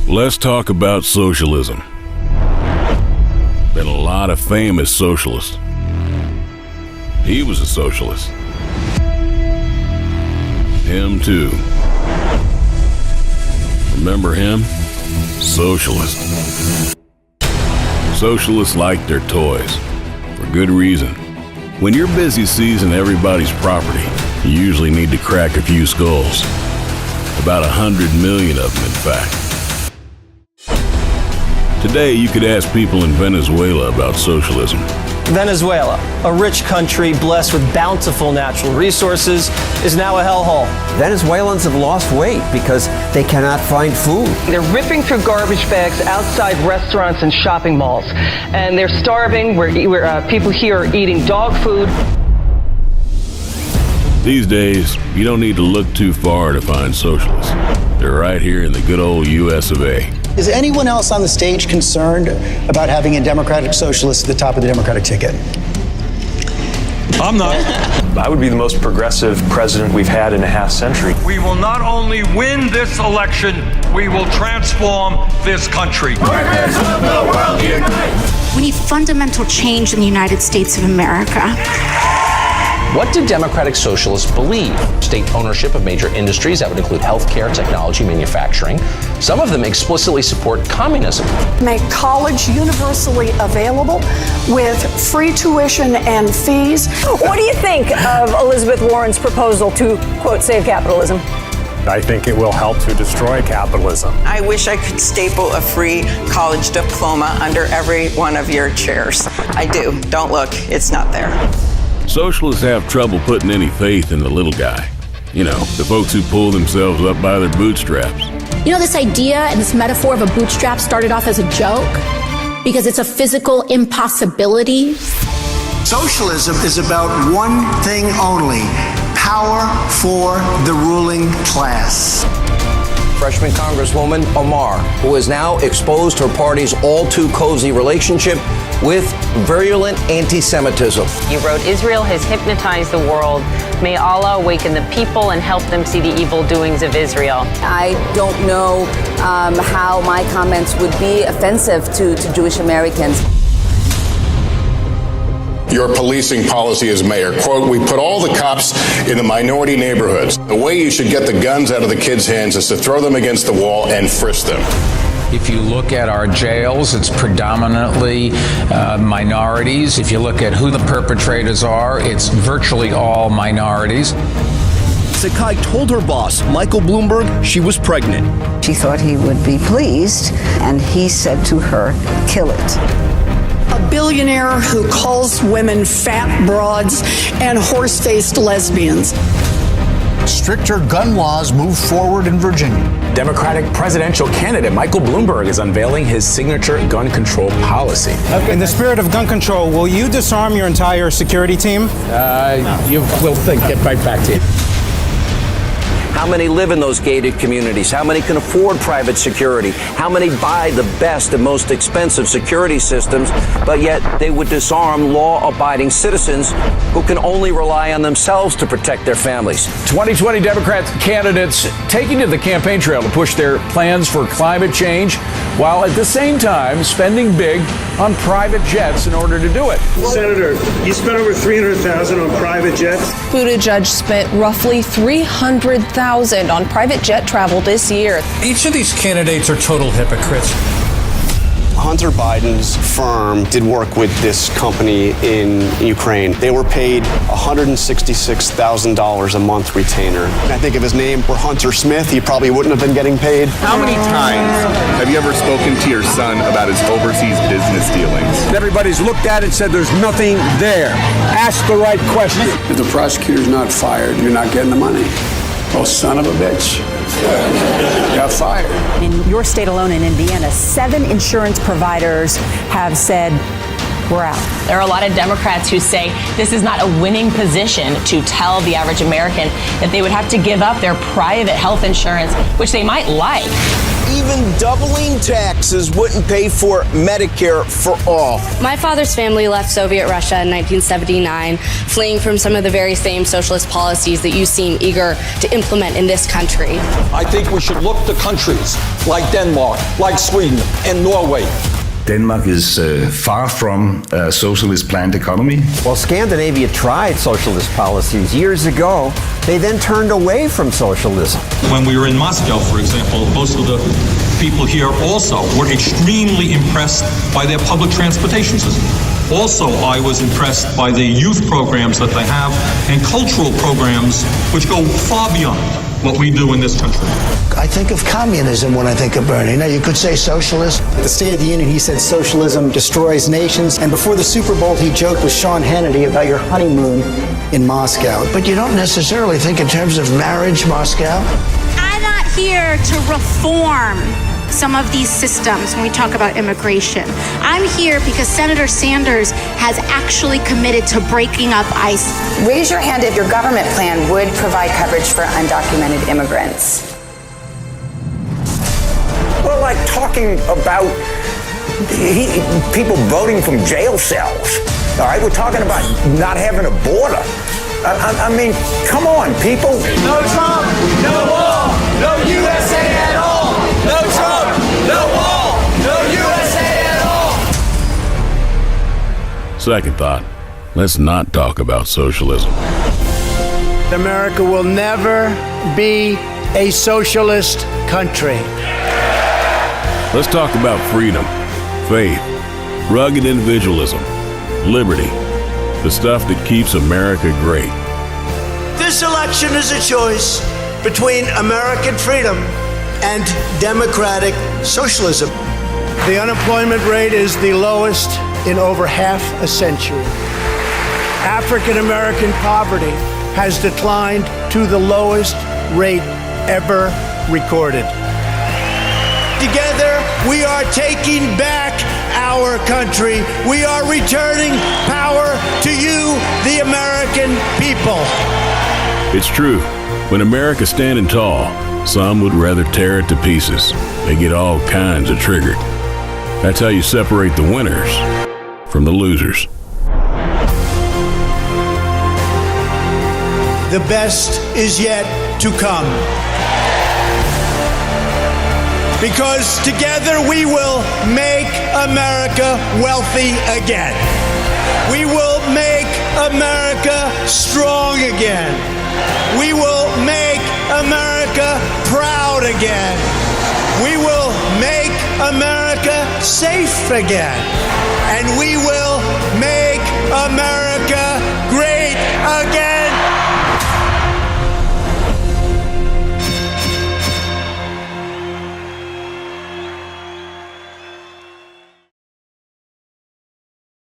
Let's talk about socialism. Been a lot of famous socialists. He was a socialist. Him too. Remember him? Socialist. Socialists like their toys. For good reason. When you're busy seizing everybody's property, you usually need to crack a few skulls. About 100 million of them, in fact. Today, you could ask people in Venezuela about socialism. Venezuela, a rich country blessed with bountiful natural resources, is now a hellhole. Venezuelans have lost weight because they cannot find food. They're ripping through garbage bags outside restaurants and shopping malls. And they're starving. People here are eating dog food. These days, you don't need to look too far to find socialists. They're right here in the good old US of A. Is anyone else on the stage concerned about having a Democratic Socialist at the top of the Democratic ticket? I'm not. I would be the most progressive president we've had in a half century. We will not only win this election, we will transform this country. Workers of the world unite! We need fundamental change in the United States of America. What do Democratic Socialists believe? State ownership of major industries, that would include healthcare, technology, manufacturing. Some of them explicitly support communism. Make college universally available with free tuition and fees. What do you think of Elizabeth Warren's proposal to, quote, save capitalism? I think it will help to destroy capitalism. I wish I could staple a free college diploma under every one of your chairs. I do. Don't look. It's not there. Socialists have trouble putting any faith in the little guy. You know, the folks who pull themselves up by their bootstraps. You know, this idea and this metaphor of a bootstrap started off as a joke because it's a physical impossibility. Socialism is about one thing only: power for the ruling class. Freshman Congresswoman Omar, who has now exposed her party's all-too-cozy relationship with virulent anti-Semitism. You wrote, Israel has hypnotized the world. May Allah awaken the people and help them see the evil doings of Israel. I don't know how my comments would be offensive to Jewish Americans. Your policing policy as mayor, quote, we put all the cops in the minority neighborhoods. The way you should get the guns out of the kids' hands is to throw them against the wall and frisk them. If you look at our jails, it's predominantly minorities. If you look at who the perpetrators are, it's virtually all minorities. Sakai told her boss, Michael Bloomberg, she was pregnant. She thought he would be pleased, and he said to her, kill it. A billionaire who calls women fat broads and horse-faced lesbians. Stricter gun laws move forward in Virginia. Democratic presidential candidate Michael Bloomberg is unveiling his signature gun control policy. In the spirit of gun control, will you disarm your entire security team? You will get right back to you. How many live in those gated communities? How many can afford private security? How many buy the best and most expensive security systems, but yet they would disarm law-abiding citizens who can only rely on themselves to protect their families? 2020 Democrat candidates taking to the campaign trail to push their plans for climate change, while at the same time spending big on private jets in order to do it. Senator, you spent over $300,000 on private jets? Buttigieg spent roughly $300,000 on private jet travel this year. Each of these candidates are total hypocrites. Hunter Biden's firm did work with this company in Ukraine. They were paid $166,000 a month retainer. I think if his name were Hunter Smith, he probably wouldn't have been getting paid. How many times have you ever spoken to your son about his overseas business dealings? Everybody's looked at it and said there's nothing there. Ask the right question. If the prosecutor's not fired, you're not getting the money. Oh, son of a bitch. Got fired. In your state alone, in Indiana, 7 insurance providers have said we're out. There are a lot of Democrats who say this is not a winning position to tell the average American that they would have to give up their private health insurance, which they might like. Even doubling taxes wouldn't pay for Medicare for all. My father's family left Soviet Russia in 1979, fleeing from some of the very same socialist policies that you seem eager to implement in this country. I think we should look to countries like Denmark, like Sweden, and Norway. Denmark is far from a socialist planned economy. Well, Scandinavia tried socialist policies years ago. They then turned away from socialism. When we were in Moscow, for example, most of the people here also were extremely impressed by their public transportation system. Also, I was impressed by the youth programs that they have and cultural programs which go far beyond what we do in this country. I think of communism when I think of Bernie. Now, you could say socialist. At the State of the Union, he said socialism destroys nations. And before the Super Bowl, he joked with Sean Hannity about your honeymoon in Moscow. But you don't necessarily think in terms of marriage, Moscow. I'm not here to reform some of these systems when we talk about immigration. I'm here because Senator Sanders has actually committed to breaking up ICE. Raise your hand if your government plan would provide coverage for undocumented immigrants. Well, like talking about people voting from jail cells. All right, we're talking about not having a border. I mean, come on, people. No Trump, no wall, no USA at all. No Trump, no wall, no USA at all. Second thought, let's not talk about socialism. America will never be a socialist country. Let's talk about freedom, faith, rugged individualism, liberty, the stuff that keeps America great. This election is a choice between American freedom and democratic socialism. The unemployment rate is the lowest in over half a century. African American poverty has declined to the lowest rate ever recorded. Together, we are taking back our country. We are returning power to you, the American people. It's true. When America's standing tall, some would rather tear it to pieces. They get all kinds of triggered. That's how you separate the winners from the losers. The best is yet to come. Because together we will make America wealthy again. We will make America strong again. We will make America proud again. We will make America safe again. And we will make America